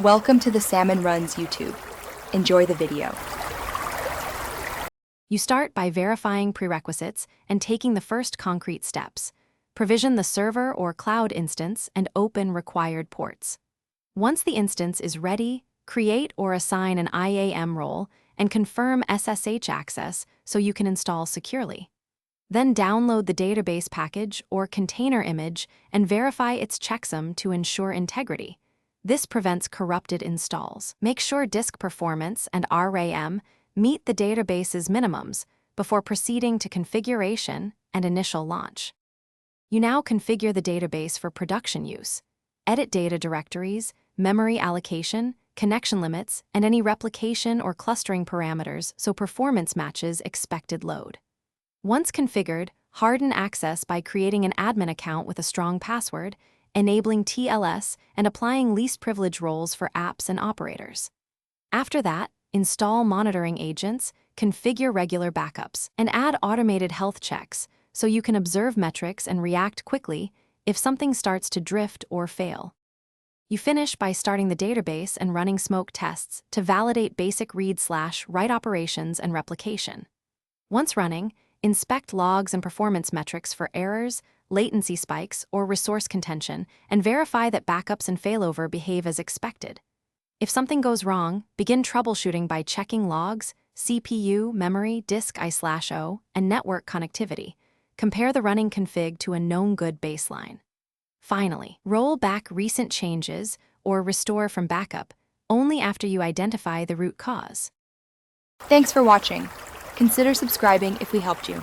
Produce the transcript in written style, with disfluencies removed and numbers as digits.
Welcome to the Salmon Runs YouTube. Enjoy the video. You start by verifying prerequisites and taking the first concrete steps. Provision the server or cloud instance and open required ports. Once the instance is ready, create or assign an IAM role and confirm SSH access so you can install securely. Then download the database package or container image and verify its checksum to ensure integrity. This prevents corrupted installs. Make sure disk performance and RAM meet the database's minimums before proceeding to configuration and initial launch. You now configure the database for production use. Edit data directories, memory allocation, connection limits, and any replication or clustering parameters so performance matches expected load. Once configured, harden access by creating an admin account with a strong password, enabling TLS, and applying least privilege roles for apps and operators. After that, install monitoring agents, configure regular backups, and add automated health checks so you can observe metrics and react quickly if something starts to drift or fail. You finish by starting the database and running smoke tests to validate basic read/write operations and replication. Once running, inspect logs and performance metrics for errors, latency spikes, or resource contention, and verify that backups and failover behave as expected. If something goes wrong, begin troubleshooting by checking logs, CPU, memory, disk I/O, and network connectivity. Compare the running config to a known good baseline. Finally, roll back recent changes or restore from backup only after you identify the root cause. Thanks for watching. Consider subscribing if we helped you.